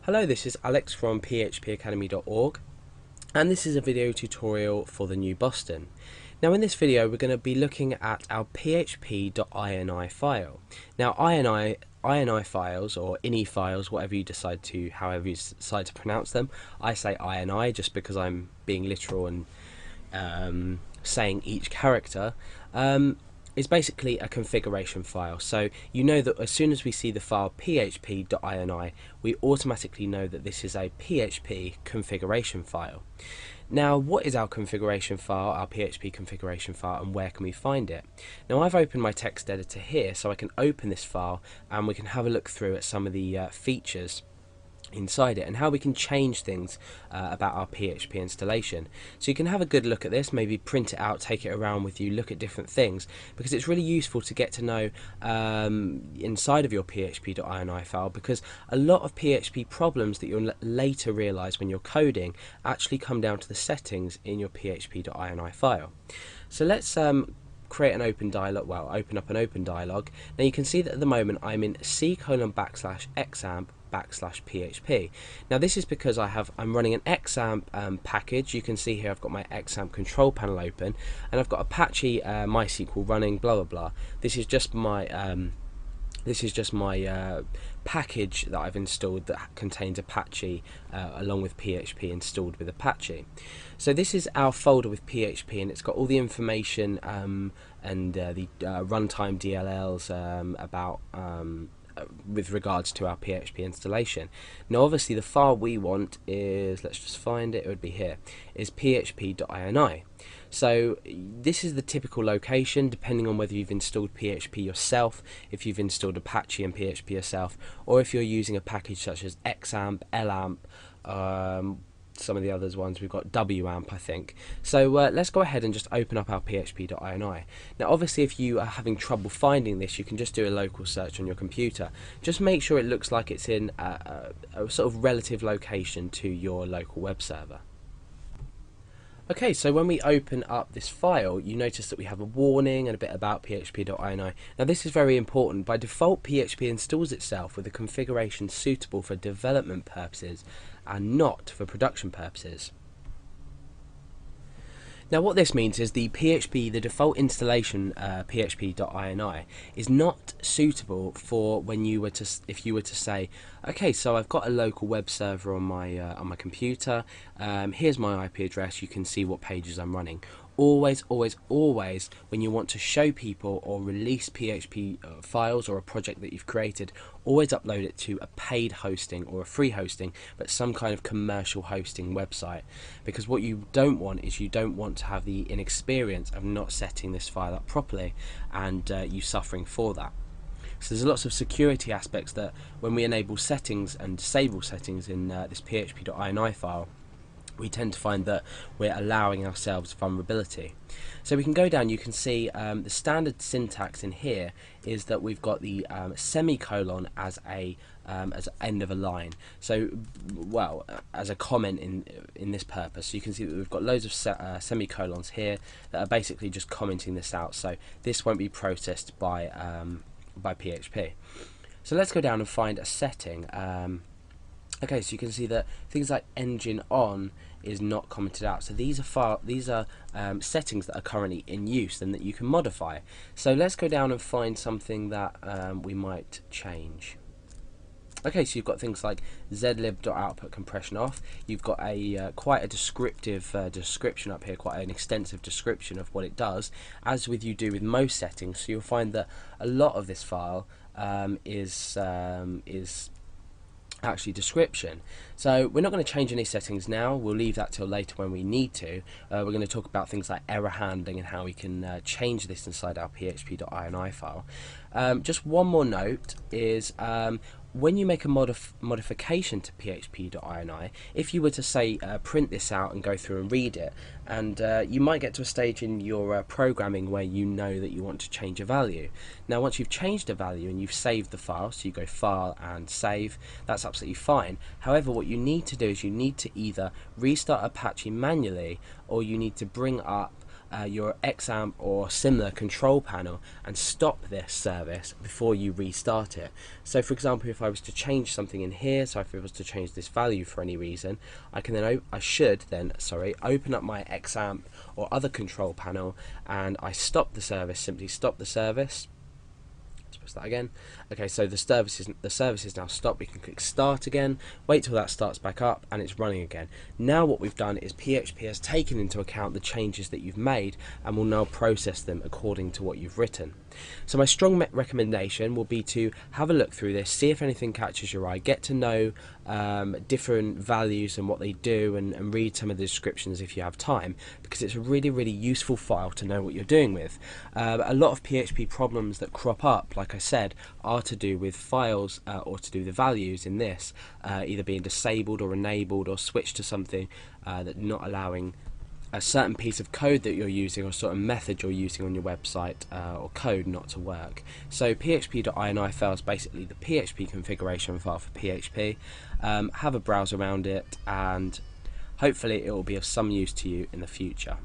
Hello, this is Alex from phpacademy.org, and this is a video tutorial for the new Boston. Now in this video we're going to be looking at our php.ini file. Now ini files, or ini files, however you decide to pronounce them. I say ini just because I'm being literal and saying each character. Is basically a configuration file. So you know that as soon as we see the file php.ini, we automatically know that this is a PHP configuration file. Now, what is our configuration file, our PHP configuration file, and where can we find it? Now, I've opened my text editor here, so I can open this file and we can have a look through at some of the features inside it and how we can change things about our PHP installation. So you can have a good look at this, maybe print it out, take it around with you, look at different things, because it's really useful to get to know inside of your php.ini file, because a lot of PHP problems that you'll later realize when you're coding actually come down to the settings in your php.ini file. So let's create an open dialog, open up an open dialog. Now you can see that at the moment I'm in c:\\examp/php. Now this is because I'm running an examp package. You can see here I've got my examp control panel open, and I've got Apache MySQL running, blah blah blah. This is just my package that I've installed that contains Apache along with PHP installed with Apache. So this is our folder with PHP, and it's got all the information and the runtime DLLs about with regards to our PHP installation. Now obviously the file we want is, let's just find it, it would be here, is php.ini. So this is the typical location depending on whether you've installed PHP yourself, if you've installed Apache and PHP yourself, or if you're using a package such as XAMPP, LAMP, some of the others ones, we've got WAMP I think. So let's go ahead and just open up our php.ini. Now obviously if you are having trouble finding this, you can just do a local search on your computer. Just make sure it looks like it's in a sort of relative location to your local web server. Okay, so when we open up this file, you notice that we have a warning and a bit about php.ini. Now this is very important. By default, PHP installs itself with a configuration suitable for development purposes and not for production purposes. Now what this means is the default installation php.ini is not suitable for when you were to, if you were to say, okay, so I've got a local web server on my computer, here's my IP address, you can see what pages I'm running. Always, always, always, when you want to show people or release PHP files or a project that you've created, always upload it to a paid hosting or a free hosting, but some kind of commercial hosting website. Because what you don't want is you don't want to have the inexperience of not setting this file up properly and you suffering for that. So there's lots of security aspects that when we enable settings and disable settings in this php.ini file, we tend to find that we're allowing ourselves vulnerability. So we can go down, you can see the standard syntax in here is that we've got the semicolon as end of a line. So, well, as a comment in this purpose. So you can see that we've got loads of semicolons here that are basically just commenting this out. So this won't be processed by PHP. So let's go down and find a setting. Okay, so you can see that things like engine on is not commented out. So these are settings that are currently in use and that you can modify. So let's go down and find something that we might change. Okay, so you've got things like zlib.output compression off. You've got a quite a descriptive description up here, quite an extensive description of what it does, as you do with most settings. So you'll find that a lot of this file is actually description. So we're not going to change any settings now, we'll leave that till later when we need to. We're going to talk about things like error handling and how we can change this inside our php.ini file. Just one more note is when you make a modification to php.ini, if you were to say print this out and go through and read it, and you might get to a stage in your programming where you know that you want to change a value. Now once you've changed a value and you've saved the file, so you go file and save, that's absolutely fine. However, what you need to do is you need to either restart Apache manually, or you need to bring up your XAMPP or similar control panel and stop this service before you restart it. So for example, if I was to change something in here, so if it was to change this value for any reason, I should then open up my XAMPP or other control panel, and I stop the service, simply stop the service. Let's press that again. Okay, so the service is now stopped. We can click start again, wait till that starts back up, and it's running again. Now what we've done is PHP has taken into account the changes that you've made and will now process them according to what you've written. So my strong recommendation will be to have a look through this, see if anything catches your eye, get to know different values and what they do, and read some of the descriptions if you have time, because it's a really useful file to know what you're doing with. A lot of PHP problems that crop up, like I said, are to do with files or to do with the values in this either being disabled or enabled or switched to something that not allowing a certain piece of code that you're using or sort of method you're using on your website or code not to work. So php.ini file is basically the PHP configuration file for PHP. Have a browse around it, and hopefully it will be of some use to you in the future.